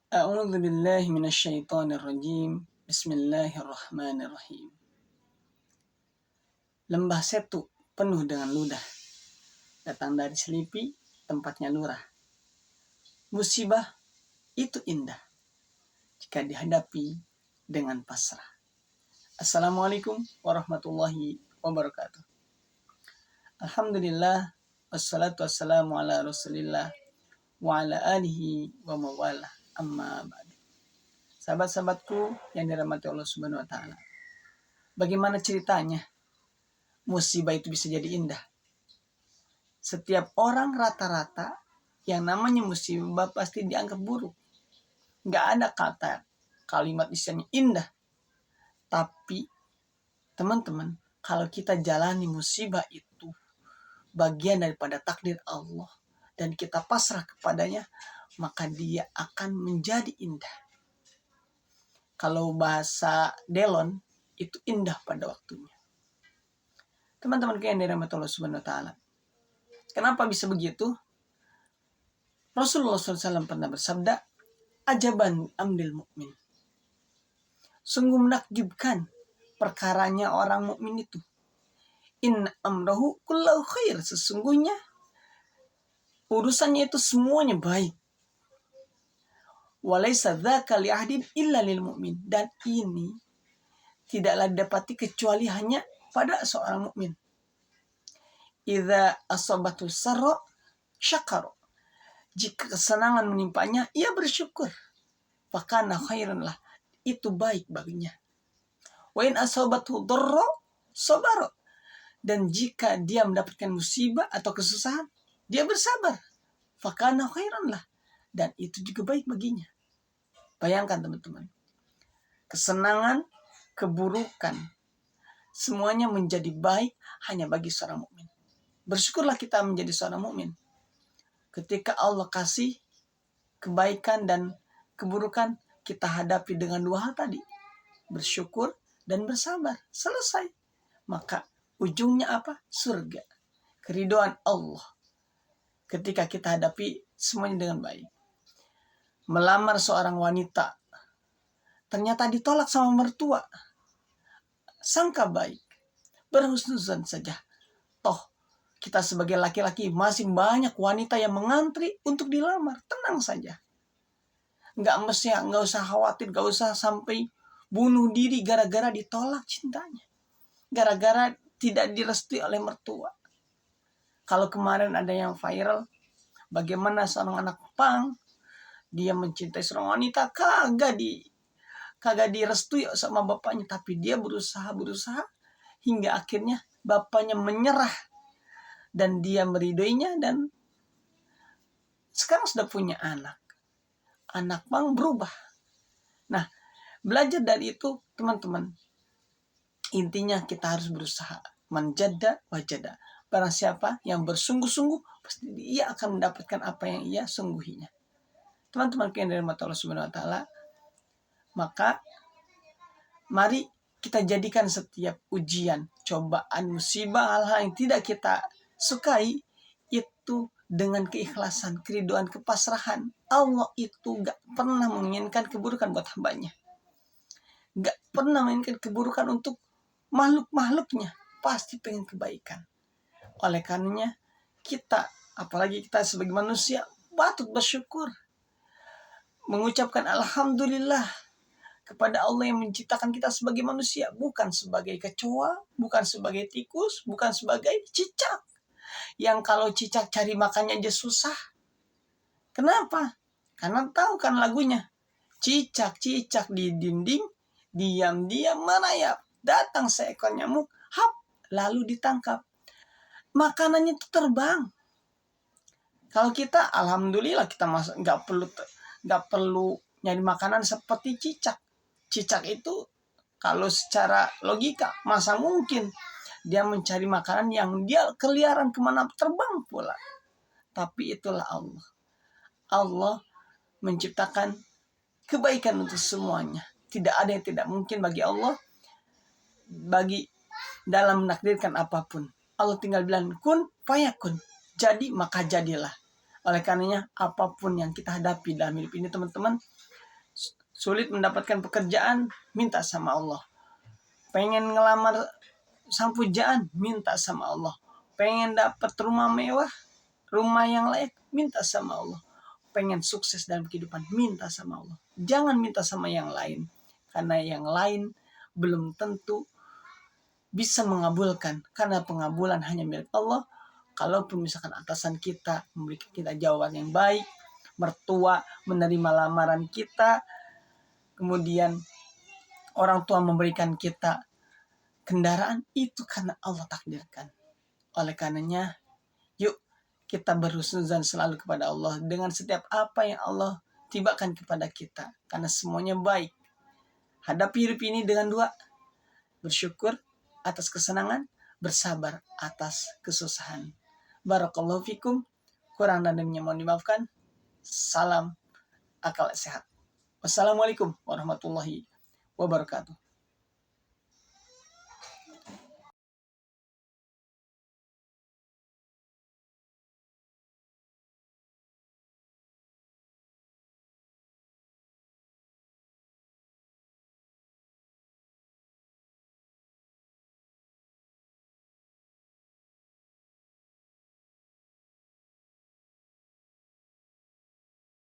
A'udzu billahi minasyaitonir rajim. Bismillahirrahmanirrahim. Lembah Setu penuh dengan ludah. Datang dari Selipi, tempatnya lurah. Musibah itu indah jika dihadapi dengan pasrah. Assalamualaikum warahmatullahi wabarakatuh. Alhamdulillah, wassalatu wassalamu ala rasulillah wa ala alihi wa mawala, amma ba'du. Sahabat-sahabatku yang dirahmati Allah Subhanahu wa taala. Bagaimana ceritanya musibah itu bisa jadi indah? Setiap orang rata-rata yang namanya musibah pasti dianggap buruk. Nggak ada kata kalimat istilahnya indah. Tapi teman-teman, kalau kita jalani musibah itu bagian daripada takdir Allah dan kita pasrah kepadanya, maka dia akan menjadi indah. Kalau bahasa Delon, itu indah pada waktunya. Teman-teman yang dirahmati Allah Subhanahu wa taala. Kenapa bisa begitu? Rasulullah SAW pernah bersabda, ajaban amdil mukmin. Sungguh menakjubkan perkaranya orang mukmin itu. Inna amrahu kullahu khair. Sesungguhnya urusannya itu semuanya baik. Walaysa dzaka li ahdin illa lil mu'min. Dan ini tidaklah didapati kecuali hanya pada seorang mukmin. Idza asabatu sarra syakara. Jika kesenangan menimpanya, ia bersyukur. Fakana khairan lah. Itu baik baginya. Wa in asabatu dharra sabara. Dan jika dia mendapatkan musibah atau kesusahan, dia bersabar. Fakana khairan lah. Dan itu juga baik baginya. Bayangkan teman-teman. Kesenangan, keburukan, semuanya menjadi baik hanya bagi seorang mukmin. Bersyukurlah kita menjadi seorang mukmin. Ketika Allah kasih kebaikan dan keburukan, kita hadapi dengan dua hal tadi. Bersyukur dan bersabar. Selesai. Maka ujungnya apa? Surga. Keridhaan Allah. Ketika kita hadapi semuanya dengan baik. Melamar seorang wanita. Ternyata ditolak sama mertua. Sangka baik. Berhusnuzan saja. Toh kita sebagai laki-laki masih banyak wanita yang mengantri untuk dilamar. Tenang saja. Nggak usah khawatir, nggak usah sampai bunuh diri gara-gara ditolak cintanya. Gara-gara tidak direstui oleh mertua. Kalau kemarin ada yang viral, bagaimana seorang anak pang, dia mencintai seorang wanita, kagak direstui sama bapaknya, tapi dia berusaha hingga akhirnya bapaknya menyerah dan dia meridhoinya dan sekarang sudah punya anak. Anak pang berubah. Nah, belajar dari itu teman-teman. Intinya kita harus berusaha. Manjada wajada. Barang siapa yang bersungguh-sungguh, pasti dia akan mendapatkan apa yang ia sungguhinya. Teman-teman yang dirahmati Allah Subhanahu wa taala, maka mari kita jadikan setiap ujian, cobaan, musibah, hal-hal yang tidak kita sukai itu dengan keikhlasan, keridhaan, kepasrahan. Allah itu gak pernah menginginkan keburukan buat hambanya. Gak pernah menginginkan keburukan untuk makhluk-makhluknya. Pasti pengen kebaikan. Oleh karenanya kita, apalagi kita sebagai manusia, patut bersyukur. Mengucapkan Alhamdulillah kepada Allah yang menciptakan kita sebagai manusia. Bukan sebagai kecoa, bukan sebagai tikus, bukan sebagai cicak. Yang kalau cicak cari makannya aja susah. Kenapa? Karena tahu kan lagunya. Cicak-cicak di dinding, diam-diam merayap. Datang seekor nyamuk, hap, lalu ditangkap. Makanannya itu terbang. Kalau kita, alhamdulillah kita nggak perlu nyari makanan seperti cicak. Cicak itu kalau secara logika masa mungkin dia mencari makanan yang dia keliaran kemana, terbang pula. Tapi itulah Allah. Allah menciptakan kebaikan untuk semuanya. Tidak ada yang tidak mungkin bagi Allah. Bagi dalam menakdirkan apapun. Allah tinggal bilang kun fayakun. Jadi maka jadilah. Oleh karenanya apapun yang kita hadapi dalam hidup ini teman-teman, Sulit mendapatkan pekerjaan, minta sama Allah. Pengen ngelamar sang pujaan, minta sama Allah. Pengen dapat rumah mewah, rumah yang lain, minta sama Allah. Pengen sukses dalam kehidupan, minta sama Allah. Jangan minta sama yang lain, karena yang lain belum tentu bisa mengabulkan, karena pengabulan hanya milik Allah. Kalaupun misalkan atasan kita memberikan kita jawaban yang baik, mertua menerima lamaran kita, kemudian orang tua memberikan kita kendaraan, itu karena Allah takdirkan. Oleh karenanya, yuk kita berhusnuzan selalu kepada Allah dengan setiap apa yang Allah tibakan kepada kita, karena semuanya baik. Hadapi hidup ini dengan dua: bersyukur atas kesenangan, bersabar atas kesusahan. Barakallahu fikum. Kurang dan lebihnya mohon dimaafkan. Salam akal sehat. Wassalamualaikum warahmatullahi wabarakatuh.